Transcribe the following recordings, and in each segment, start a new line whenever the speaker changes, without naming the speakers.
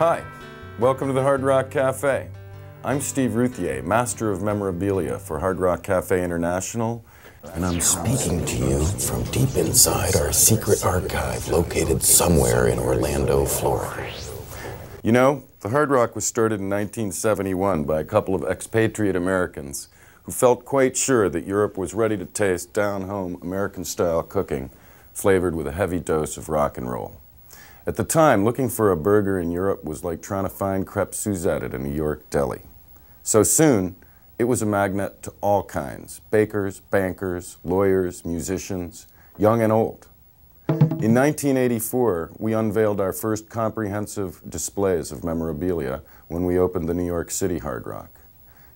Hi, welcome to the Hard Rock Cafe. I'm Steve Routhier, Master of Memorabilia for Hard Rock Cafe International, and I'm speaking to you from deep inside our secret archive located somewhere in Orlando, Florida. You know, the Hard Rock was started in 1971 by a couple of expatriate Americans who felt quite sure that Europe was ready to taste down-home American-style cooking flavored with a heavy dose of rock and roll. At the time, looking for a burger in Europe was like trying to find crepe Suzette at a New York deli. So soon, it was a magnet to all kinds: bakers, bankers, lawyers, musicians, young and old. In 1984, we unveiled our first comprehensive displays of memorabilia when we opened the New York City Hard Rock.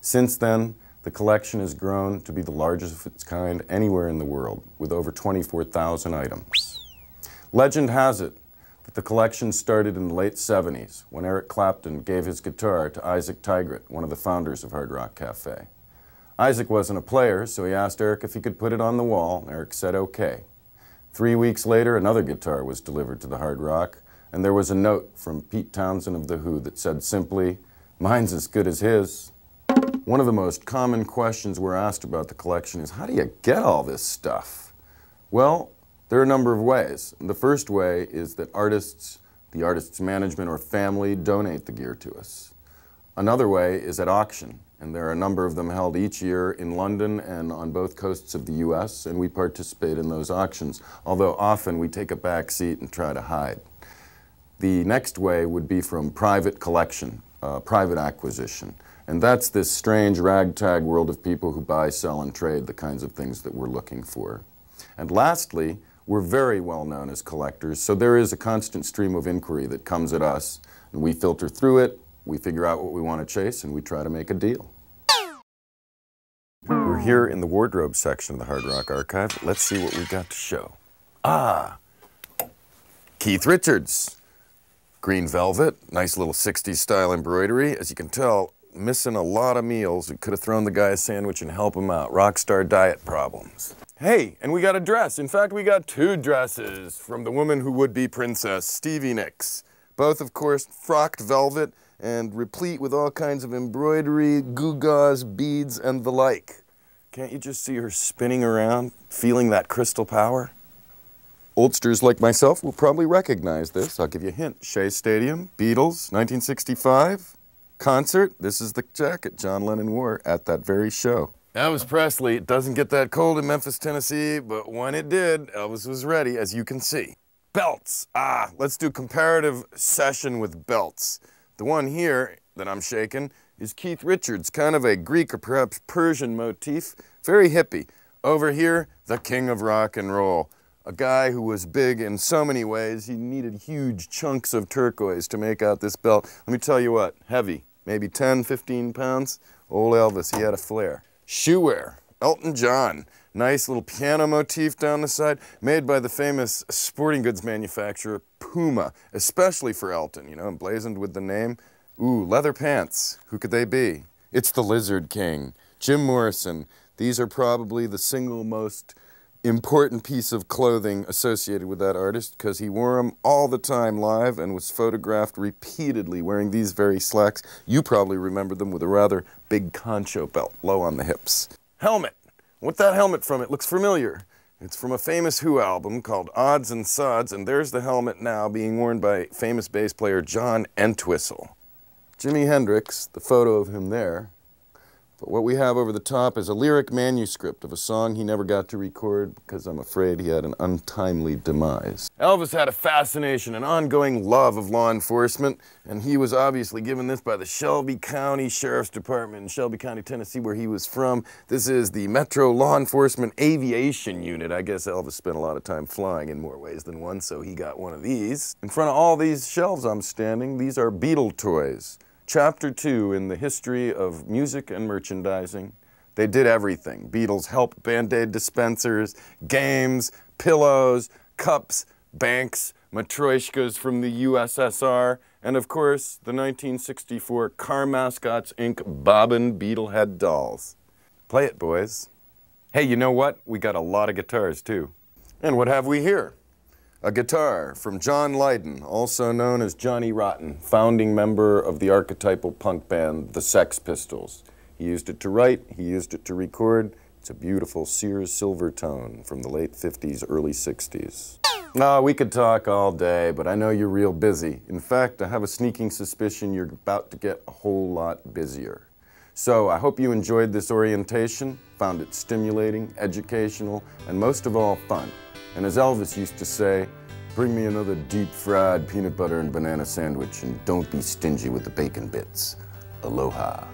Since then, the collection has grown to be the largest of its kind anywhere in the world, with over 24,000 items. Legend has it that the collection started in the late 70s when Eric Clapton gave his guitar to Isaac Tigert, one of the founders of Hard Rock Cafe. Isaac wasn't a player, so he asked Eric if he could put it on the wall, and Eric said okay. 3 weeks later, another guitar was delivered to the Hard Rock, and there was a note from Pete Townsend of The Who that said simply, "Mine's as good as his." One of the most common questions we're asked about the collection is, how do you get all this stuff? Well, there are a number of ways. The first way is that artists, the artist's management or family, donate the gear to us. Another way is at auction, and there are a number of them held each year in London and on both coasts of the US, and we participate in those auctions, although often we take a back seat and try to hide. The next way would be from private collection, private acquisition. And that's this strange ragtag world of people who buy, sell, and trade the kinds of things that we're looking for. And lastly, we're very well known as collectors, so there is a constant stream of inquiry that comes at us, and we filter through it, we figure out what we want to chase, and we try to make a deal. We're here in the wardrobe section of the Hard Rock Archive. Let's see what we've got to show. Ah, Keith Richards. Green velvet, nice little 60s style embroidery. As you can tell, missing a lot of meals. We could have thrown the guy a sandwich and help him out. Rockstar diet problems. Hey, and we got a dress. In fact, we got two dresses from the woman who would be Princess, Stevie Nicks. Both, of course, frocked velvet and replete with all kinds of embroidery, gewgaws, beads, and the like. Can't you just see her spinning around, feeling that crystal power? Oldsters like myself will probably recognize this. I'll give you a hint. Shea Stadium, Beatles, 1965. Concert, this is the jacket John Lennon wore at that very show. Elvis Presley. It doesn't get that cold in Memphis, Tennessee, but when it did, Elvis was ready, as you can see. Belts. Ah, let's do comparative session with belts. The one here that I'm shaking is Keith Richards, kind of a Greek or perhaps Persian motif, very hippie. Over here, the king of rock and roll. A guy who was big in so many ways, he needed huge chunks of turquoise to make out this belt. Let me tell you what, heavy, maybe 10, 15 pounds. Old Elvis, he had a flair. Shoe wear, Elton John. Nice little piano motif down the side, made by the famous sporting goods manufacturer Puma, especially for Elton, you know, emblazoned with the name. Ooh, leather pants, who could they be? It's the Lizard King, Jim Morrison. These are probably the single most important piece of clothing associated with that artist because he wore them all the time live and was photographed repeatedly wearing these very slacks. You probably remember them with a rather big concho belt low on the hips. Helmet. What's that helmet from? It looks familiar. It's from a famous Who album called Odds and Sods, and there's the helmet now being worn by famous bass player John Entwistle. Jimi Hendrix, the photo of him there. But what we have over the top is a lyric manuscript of a song he never got to record because I'm afraid he had an untimely demise. Elvis had a fascination, an ongoing love of law enforcement, and he was obviously given this by the Shelby County Sheriff's Department in Shelby County, Tennessee, where he was from. This is the Metro Law Enforcement Aviation Unit. I guess Elvis spent a lot of time flying in more ways than one, so he got one of these. In front of all these shelves I'm standing, these are Beatle toys. Chapter 2 in the history of music and merchandising. They did everything. Beatles help Band-Aid dispensers, games, pillows, cups, banks, matryoshkas from the USSR, and of course, the 1964 Car Mascots Inc. Bobbin Beetlehead dolls. Play it, boys. Hey, you know what? We got a lot of guitars, too. And what have we here? A guitar from John Lydon, also known as Johnny Rotten, founding member of the archetypal punk band the Sex Pistols. He used it to write, he used it to record. It's a beautiful Sears silver tone from the late 50s, early 60s. We could talk all day, but I know you're real busy. In fact, I have a sneaking suspicion you're about to get a whole lot busier. So I hope you enjoyed this orientation, found it stimulating, educational, and most of all, fun. And as Elvis used to say, bring me another deep-fried peanut butter and banana sandwich, and don't be stingy with the bacon bits. Aloha.